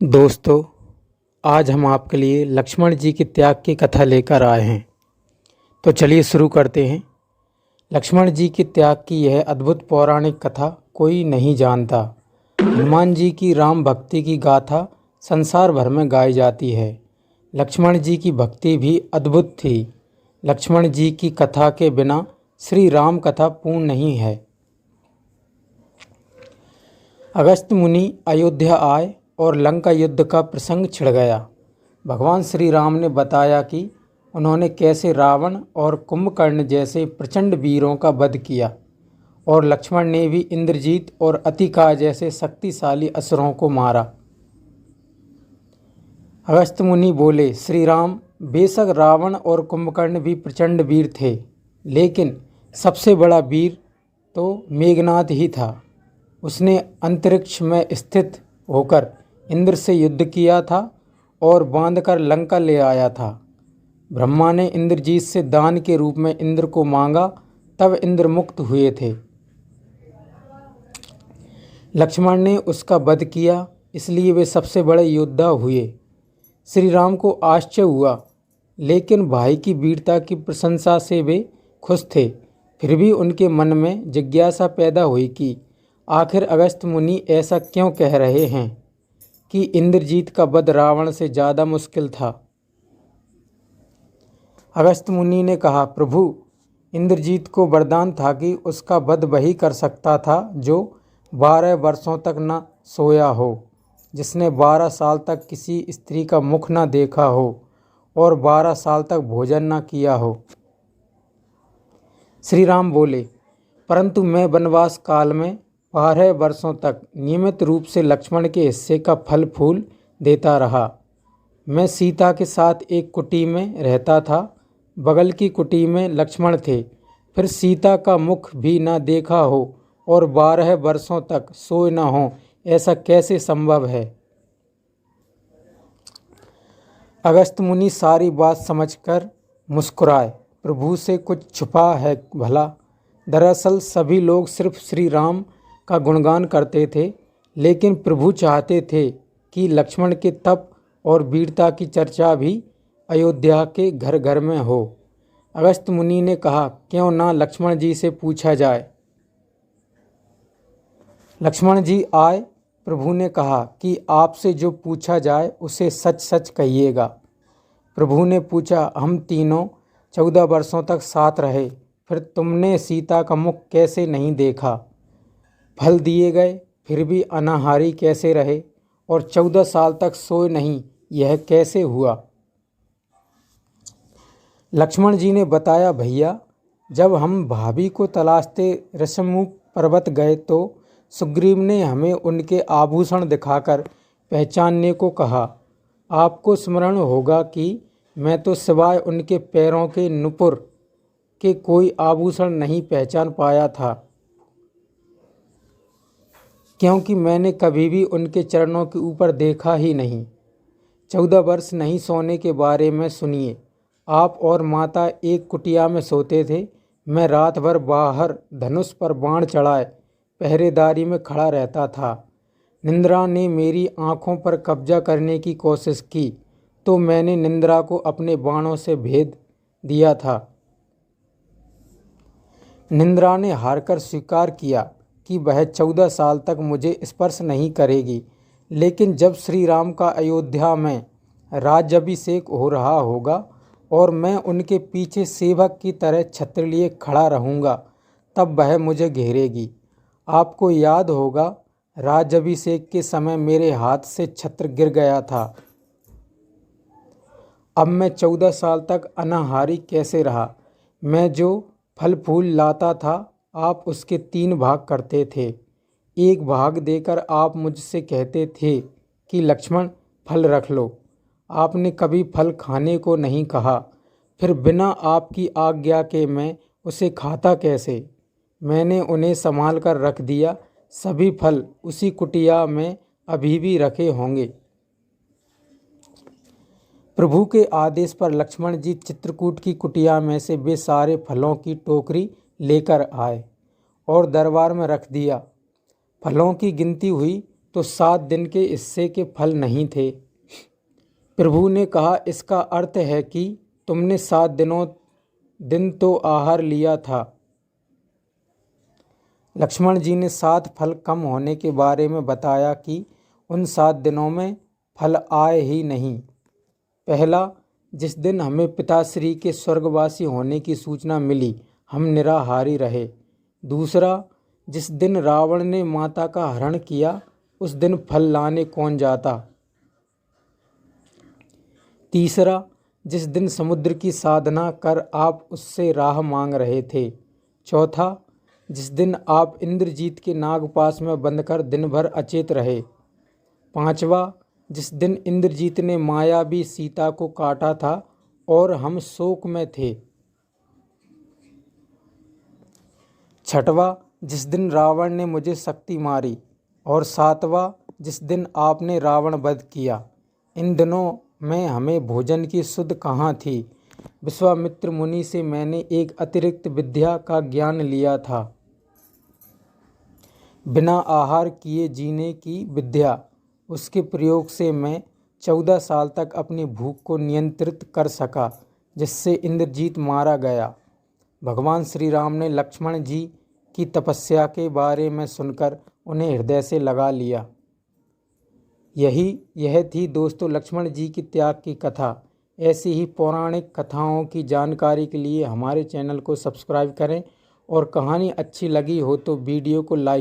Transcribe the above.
दोस्तों, आज हम आपके लिए लक्ष्मण जी की त्याग की कथा लेकर आए हैं। तो चलिए शुरू करते हैं। लक्ष्मण जी की त्याग की यह अद्भुत पौराणिक कथा कोई नहीं जानता। हनुमान जी की राम भक्ति की गाथा संसार भर में गाई जाती है। लक्ष्मण जी की भक्ति भी अद्भुत थी। लक्ष्मण जी की कथा के बिना श्री राम कथा पूर्ण नहीं है। अगस्त्य मुनि अयोध्या आए और लंका युद्ध का प्रसंग छिड़ गया। भगवान श्री राम ने बताया कि उन्होंने कैसे रावण और कुंभकर्ण जैसे प्रचंड वीरों का वध किया और लक्ष्मण ने भी इंद्रजीत और अतिका जैसे शक्तिशाली असुरों को मारा। अगस्त्य मुनि बोले, श्री राम, बेशक रावण और कुंभकर्ण भी प्रचंड वीर थे, लेकिन सबसे बड़ा वीर तो मेघनाद ही था। उसने अंतरिक्ष में स्थित होकर इंद्र से युद्ध किया था और बांधकर लंका ले आया था। ब्रह्मा ने इंद्रजीत से दान के रूप में इंद्र को मांगा, तब इंद्र मुक्त हुए थे। लक्ष्मण ने उसका वध किया, इसलिए वे सबसे बड़े योद्धा हुए। श्री राम को आश्चर्य हुआ, लेकिन भाई की वीरता की प्रशंसा से वे खुश थे। फिर भी उनके मन में जिज्ञासा पैदा हुई कि आखिर अगस्त्य मुनि ऐसा क्यों कह रहे हैं कि इंद्रजीत का वध रावण से ज़्यादा मुश्किल था। अगस्त्य मुनि ने कहा, प्रभु, इंद्रजीत को वरदान था कि उसका वध वही कर सकता था जो 12 वर्षों तक न सोया हो, जिसने 12 साल तक किसी स्त्री का मुख न देखा हो और 12 साल तक भोजन न किया हो। श्री राम बोले, परंतु मैं वनवास काल में 12 वर्षों तक नियमित रूप से लक्ष्मण के हिस्से का फल फूल देता रहा। मैं सीता के साथ एक कुटी में रहता था। बगल की कुटी में लक्ष्मण थे। फिर सीता का मुख भी न देखा हो और 12 वर्षों तक सोए न हो, ऐसा कैसे संभव है। अगस्त्य मुनि सारी बात समझकर मुस्कुराए। प्रभु से कुछ छुपा है भला। दरअसल सभी लोग सिर्फ श्री राम का गुणगान करते थे, लेकिन प्रभु चाहते थे कि लक्ष्मण के तप और वीरता की चर्चा भी अयोध्या के घर घर में हो। अगस्त्य मुनि ने कहा, क्यों ना लक्ष्मण जी से पूछा जाए। लक्ष्मण जी आए। प्रभु ने कहा कि आपसे जो पूछा जाए उसे सच सच कहिएगा। प्रभु ने पूछा, हम तीनों 14 वर्षों तक साथ रहे, फिर तुमने सीता का मुख कैसे नहीं देखा। फल दिए गए फिर भी अनाहारी कैसे रहे और 14 साल तक सोए नहीं, यह कैसे हुआ। लक्ष्मण जी ने बताया, भैया, जब हम भाभी को तलाशते ऋषिमुख पर्वत गए तो सुग्रीव ने हमें उनके आभूषण दिखाकर पहचानने को कहा। आपको स्मरण होगा कि मैं तो सिवाय उनके पैरों के नुपुर के कोई आभूषण नहीं पहचान पाया था, क्योंकि मैंने कभी भी उनके चरणों के ऊपर देखा ही नहीं। 14 वर्ष नहीं सोने के बारे में सुनिए। आप और माता एक कुटिया में सोते थे। मैं रात भर बाहर धनुष पर बाण चढ़ाए पहरेदारी में खड़ा रहता था। निंद्रा ने मेरी आंखों पर कब्जा करने की कोशिश की तो मैंने निंद्रा को अपने बाणों से भेद दिया था। निंद्रा ने हारकर स्वीकार किया कि वह 14 साल तक मुझे स्पर्श नहीं करेगी, लेकिन जब श्री राम का अयोध्या में राज्याभिषेक हो रहा होगा और मैं उनके पीछे सेवक की तरह छत्र लिए खड़ा रहूँगा, तब वह मुझे घेरेगी। आपको याद होगा, राज्याभिषेक के समय मेरे हाथ से छत्र गिर गया था। अब मैं 14 साल तक अनाहारी कैसे रहा। मैं जो फल फूल लाता था, आप उसके 3 भाग करते थे। एक भाग देकर आप मुझसे कहते थे कि लक्ष्मण, फल रख लो। आपने कभी फल खाने को नहीं कहा। फिर बिना आपकी आज्ञा के मैं उसे खाता कैसे। मैंने उन्हें संभाल कर रख दिया। सभी फल उसी कुटिया में अभी भी रखे होंगे। प्रभु के आदेश पर लक्ष्मण जी चित्रकूट की कुटिया में से वे सारे फलों की टोकरी लेकर आए और दरबार में रख दिया। फलों की गिनती हुई तो 7 दिन के हिस्से के फल नहीं थे। प्रभु ने कहा, इसका अर्थ है कि तुमने 7 दिन तो आहार लिया था। लक्ष्मण जी ने 7 फल कम होने के बारे में बताया कि उन 7 दिनों में फल आए ही नहीं। पहला, जिस दिन हमें पिताश्री के स्वर्गवासी होने की सूचना मिली, हम निराहारी रहे। दूसरा, जिस दिन रावण ने माता का हरण किया, उस दिन फल लाने कौन जाता। तीसरा, जिस दिन समुद्र की साधना कर आप उससे राह मांग रहे थे। चौथा, जिस दिन आप इंद्रजीत के नागपाश में बंधकर दिन भर अचेत रहे। पांचवा, जिस दिन इंद्रजीत ने मायावी सीता को काटा था और हम शोक में थे। छठवां, जिस दिन रावण ने मुझे शक्ति मारी। और सातवां, जिस दिन आपने रावण वध किया। इन दिनों में हमें भोजन की सुध कहाँ थी। विश्वामित्र मुनि से मैंने एक अतिरिक्त विद्या का ज्ञान लिया था, बिना आहार किए जीने की विद्या। उसके प्रयोग से मैं 14 साल तक अपनी भूख को नियंत्रित कर सका, जिससे इंद्रजीत मारा गया। भगवान श्री राम ने लक्ष्मण जी की तपस्या के बारे में सुनकर उन्हें हृदय से लगा लिया। यह थी दोस्तों लक्ष्मण जी की त्याग की कथा। ऐसी ही पौराणिक कथाओं की जानकारी के लिए हमारे चैनल को सब्सक्राइब करें और कहानी अच्छी लगी हो तो वीडियो को लाइक